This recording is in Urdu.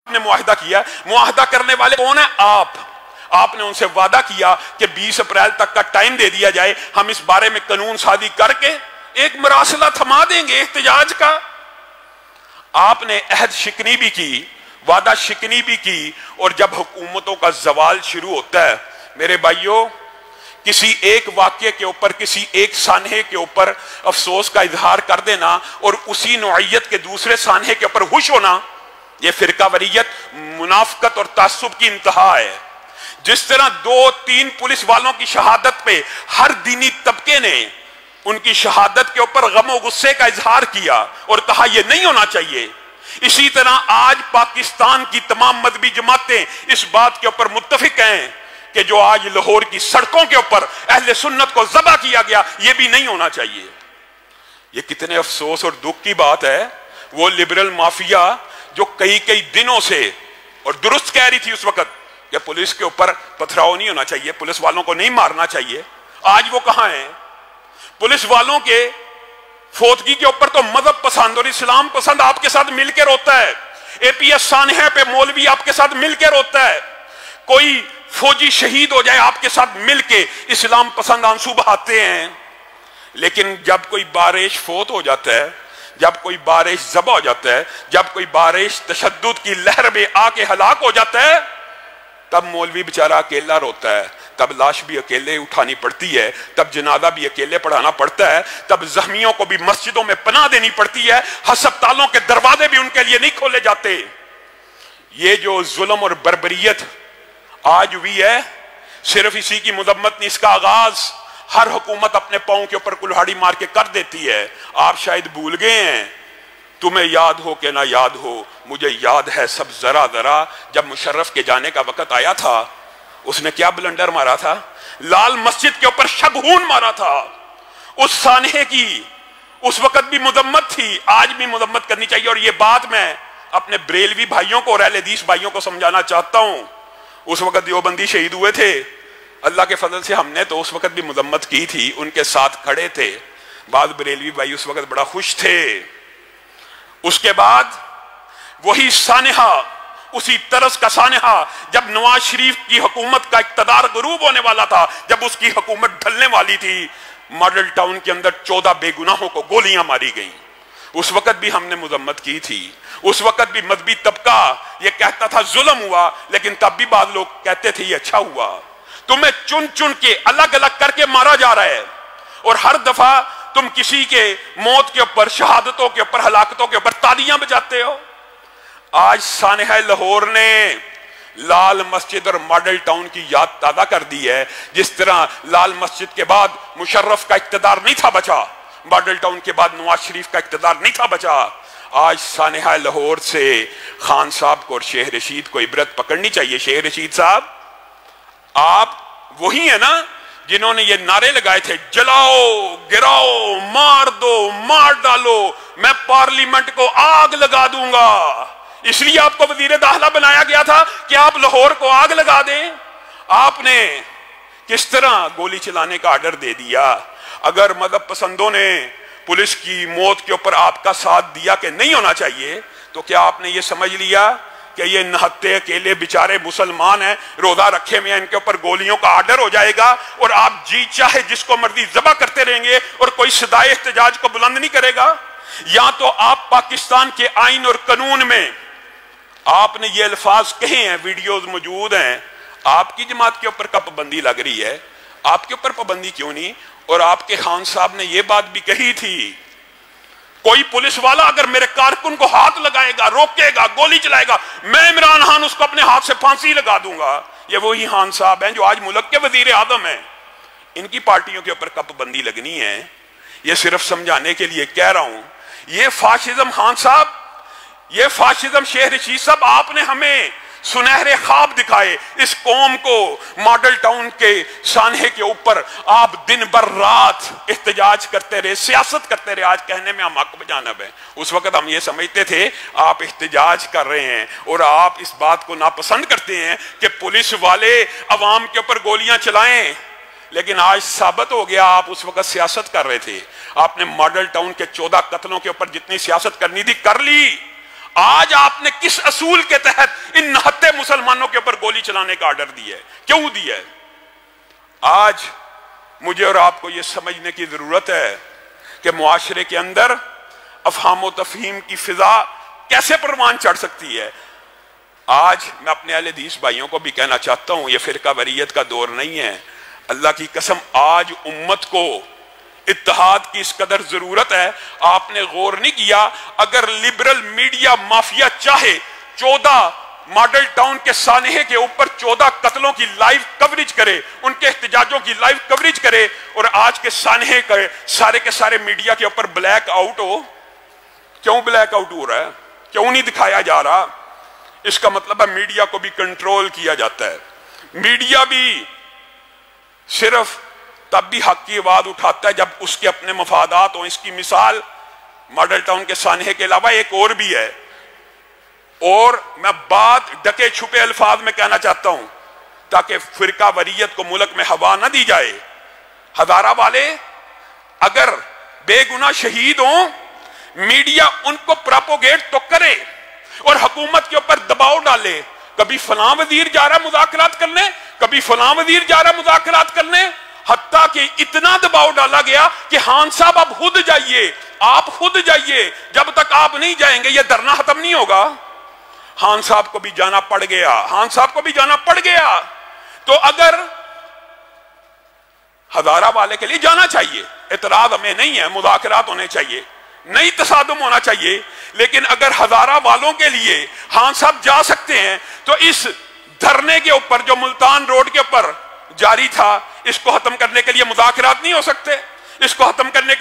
نے معاہدہ کیا، معاہدہ کرنے والے کون ہیں؟ آپ نے ان سے وعدہ کیا کہ 20 اپریل تک کا ٹائم دے دیا جائے، ہم اس بارے میں قانون سازی کر کے ایک مراسلہ تھما دیں گے احتجاج کا۔ آپ نے عہد شکنی بھی کی، وعدہ شکنی بھی کی، اور جب حکومتوں کا زوال شروع ہوتا ہے میرے بھائیوں، کسی ایک واقعے کے اوپر، کسی ایک سانحے کے اوپر افسوس کا اظہار کر دینا اور اسی نوعیت کے دوسرے سانحے کے اوپر خوش ہونا، یہ فرقہ واریت، منافقت اور تعصب کی انتہا ہے۔ جس طرح 2-3 پولیس والوں کی شہادت پہ ہر دینی طبقے نے ان کی شہادت کے اوپر غم و غصے کا اظہار کیا اور کہا یہ نہیں ہونا چاہیے، اسی طرح آج پاکستان کی تمام مذہبی جماعتیں اس بات کے اوپر متفق ہیں کہ جو آج لاہور کی سڑکوں کے اوپر اہل سنت کو ذبح کیا گیا یہ بھی نہیں ہونا چاہیے۔ یہ کتنے افسوس اور دکھ کی بات ہے، وہ لبرل مافیا جو کئی دنوں سے، اور درست کہہ رہی تھی اس وقت کہ پولیس کے اوپر پتھراؤ نہیں ہونا چاہیے، پولیس والوں کو نہیں مارنا چاہیے، آج وہ کہاں ہیں؟ پولیس والوں کے فوتگی کے اوپر تو مذہب پسند اور اسلام پسند آپ کے ساتھ مل کے روتا ہے، اے پی ایس سانحے پہ مولوی آپ کے ساتھ مل کے روتا ہے، کوئی فوجی شہید ہو جائے آپ کے ساتھ مل کے اسلام پسند آنسو بہاتے ہیں، لیکن جب کوئی بارش فوت ہو جاتا ہے، جب کوئی بارش ذبح ہو جاتا ہے، جب کوئی بارش تشدد کی لہر میں آ کے ہلاک ہو جاتا ہے، تب مولوی بیچارہ اکیلا روتا ہے، تب لاش بھی اکیلے اٹھانی پڑتی ہے، تب جنازہ بھی اکیلے پڑھانا پڑتا ہے، تب زخمیوں کو بھی مسجدوں میں پناہ دینی پڑتی ہے، ہسپتالوں کے دروازے بھی ان کے لیے نہیں کھولے جاتے۔ یہ جو ظلم اور بربریت آج ہوئی ہے، صرف اسی کی مذمت نہیں، اس کا آغاز ہر حکومت اپنے پاؤں کے اوپر کلہاڑی مار کے کر دیتی ہے۔ آپ شاید بھول گئے ہیں، تمہیں یاد ہو کہ نہ یاد ہو، مجھے یاد ہے سب ذرا ذرا، جب مشرف کے جانے کا وقت آیا تھا اس نے کیا بلنڈر مارا تھا؟ لال مسجد کے اوپر شبہون مارا تھا۔ اس سانحے کی اس وقت بھی مذمت تھی، آج بھی مذمت کرنی چاہیے، اور یہ بات میں اپنے بریلوی بھائیوں کو اور اہل حدیث بھائیوں کو سمجھانا چاہتا ہوں۔ اس وقت دیوبندی شہید ہوئے تھے، اللہ کے فضل سے ہم نے تو اس وقت بھی مذمت کی تھی، ان کے ساتھ کھڑے تھے، بعض بریلوی بھائی اس وقت بڑا خوش تھے۔ اس کے بعد وہی سانحہ، اسی طرز کا سانحہ جب نواز شریف کی حکومت کا اقتدار غروب ہونے والا تھا، جب اس کی حکومت ڈھلنے والی تھی، ماڈل ٹاؤن کے اندر 14 بے گناہوں کو گولیاں ماری گئیں، اس وقت بھی ہم نے مذمت کی تھی۔ اس وقت بھی مذہبی طبقہ یہ کہتا تھا ظلم ہوا، لیکن تب بھی بعض لوگ کہتے تھے یہ اچھا ہوا۔ تمہیں چن چن کے الگ الگ کر کے مارا جا رہا ہے، اور ہر دفعہ تم کسی کے موت کے اوپر، شہادتوں کے اوپر، ہلاکتوں کے اوپر تالیاں بجاتے ہو۔ آج سانحہ لاہور نے لال مسجد اور ماڈل ٹاؤن کی یاد تازہ کر دی ہے، جس طرح لال مسجد کے بعد مشرف کا اقتدار نہیں تھا بچا، ماڈل ٹاؤن کے بعد نواز شریف کا اقتدار نہیں تھا بچا۔ آج سانحہ لاہور سے خان صاحب کو اور شیخ رشید کو عبرت پکڑنی چاہیے۔ شیخ رشید صاحب، آپ وہی ہیں نا جنہوں نے یہ نعرے لگائے تھے، جلاؤ، گراؤ، مار دو، مار ڈالو، میں پارلیمنٹ کو آگ لگا دوں گا۔ اس لیے آپ کو وزیر داخلہ بنایا گیا تھا کہ آپ لاہور کو آگ لگا دیں۔ آپ نے کس طرح گولی چلانے کا آرڈر دے دیا؟ اگر مذہب پسندوں نے پولیس کی موت کے اوپر آپ کا ساتھ دیا کہ نہیں ہونا چاہیے، تو کیا آپ نے یہ سمجھ لیا کہ یہ نہتے اکیلے بیچارے مسلمان ہیں، روزہ رکھے میں ان کے اوپر گولیوں کا آرڈر ہو جائے گا اور آپ جی چاہے جس کو مرضی ذبح کرتے رہیں گے اور کوئی صدائے احتجاج کو بلند نہیں کرے گا؟ یا تو آپ پاکستان کے آئین اور قانون میں آپ نے یہ الفاظ کہے ہیں، ویڈیوز موجود ہیں، آپ کی جماعت کے اوپر کا پابندی لگ رہی ہے، آپ کے اوپر پابندی کیوں نہیں؟ اور آپ کے خان صاحب نے یہ بات بھی کہی تھی، کوئی پولیس والا اگر میرے کارکن کو ہاتھ لگائے گا، روکے گا، گولی چلائے گا، میں عمران خان اس کو اپنے ہاتھ سے پھانسی لگا دوں گا۔ یہ وہی خان صاحب ہیں جو آج ملک کے وزیر اعظم ہیں، ان کی پارٹیوں کے اوپر کا پابندی لگنی ہے۔ یہ صرف سمجھانے کے لیے کہہ رہا ہوں، یہ فاشزم خان صاحب، یہ فاشزم شیخ رشید صاحب، آپ نے ہمیں سنہرے خواب دکھائے، اس قوم کو ماڈل ٹاؤن کے سانحے کے اوپر آپ دن بھر رات احتجاج کرتے رہے، سیاست کرتے رہے۔ آج کہنے میں ہم حق بجانب ہیں، اس وقت ہم یہ سمجھتے تھے آپ احتجاج کر رہے ہیں اور آپ اس بات کو ناپسند کرتے ہیں کہ پولیس والے عوام کے اوپر گولیاں چلائیں، لیکن آج ثابت ہو گیا آپ اس وقت سیاست کر رہے تھے۔ آپ نے ماڈل ٹاؤن کے 14 قتلوں کے اوپر جتنی سیاست کرنی تھی کر لی۔ آج آپ نے کس اصول کے تحت ان نہتے مسلمانوں کے اوپر گولی چلانے کا آرڈر دیا ہے؟ کیوں دیا ہے؟ آج مجھے اور آپ کو یہ سمجھنے کی ضرورت ہے کہ معاشرے کے اندر افہام و تفہیم کی فضا کیسے پروان چڑھ سکتی ہے۔ آج میں اپنے اہل حدیث بھائیوں کو بھی کہنا چاہتا ہوں، یہ فرقہ واریت کا دور نہیں ہے۔ اللہ کی قسم آج امت کو اتحاد کی اس قدر ضرورت ہے۔ آپ نے غور نہیں کیا، اگر لبرل میڈیا مافیا چاہے 14 ماڈل ٹاؤن کے سانحے کے اوپر 14 قتلوں کی لائیو کوریج کرے، ان کے احتجاجوں کی لائیو کوریج کرے، اور آج کے سانحے کے سارے میڈیا کے اوپر بلیک آؤٹ ہو، کیوں بلیک آؤٹ ہو رہا ہے؟ کیوں نہیں دکھایا جا رہا؟ اس کا مطلب ہے میڈیا کو بھی کنٹرول کیا جاتا ہے۔ میڈیا بھی صرف تب بھی حق کی آواز اٹھاتا ہے جب اس کے اپنے مفادات ہوں۔ اس کی مثال ماڈل ٹاؤن کے سانحے کے علاوہ ایک اور بھی ہے، اور میں بات ڈکے چھپے الفاظ میں کہنا چاہتا ہوں تاکہ فرقہ واریت کو ملک میں ہوا نہ دی جائے۔ ہزارہ والے اگر بے گناہ شہید ہوں، میڈیا ان کو پراپوگیٹ تو کرے اور حکومت کے اوپر دباؤ ڈالے، کبھی فلاں وزیر جا رہا مذاکرات کرنے، کبھی فلاں وزیر جا رہا مذاکرات کرنے، حتیٰ کہ اتنا دباؤ ڈالا گیا کہ خان صاحب اب خود جائیے، آپ خود جائیے، جب تک آپ نہیں جائیں گے یہ دھرنا ختم نہیں ہوگا۔ خان صاحب کو بھی جانا پڑ گیا، خان صاحب کو بھی جانا پڑ گیا۔ تو اگر ہزارہ والے کے لیے جانا چاہیے، اعتراض ہمیں نہیں ہے، مذاکرات ہونے چاہیے، نہیں تصادم ہونا چاہیے، لیکن اگر ہزارہ والوں کے لیے خان صاحب جا سکتے ہیں تو اس دھرنے کے اوپر جو ملتان روڈ کے اوپر جاری تھا، اس کو ختم کرنے کے لیے مذاکرات نہیں ہو سکتے؟ اس کو ختم کرنے کے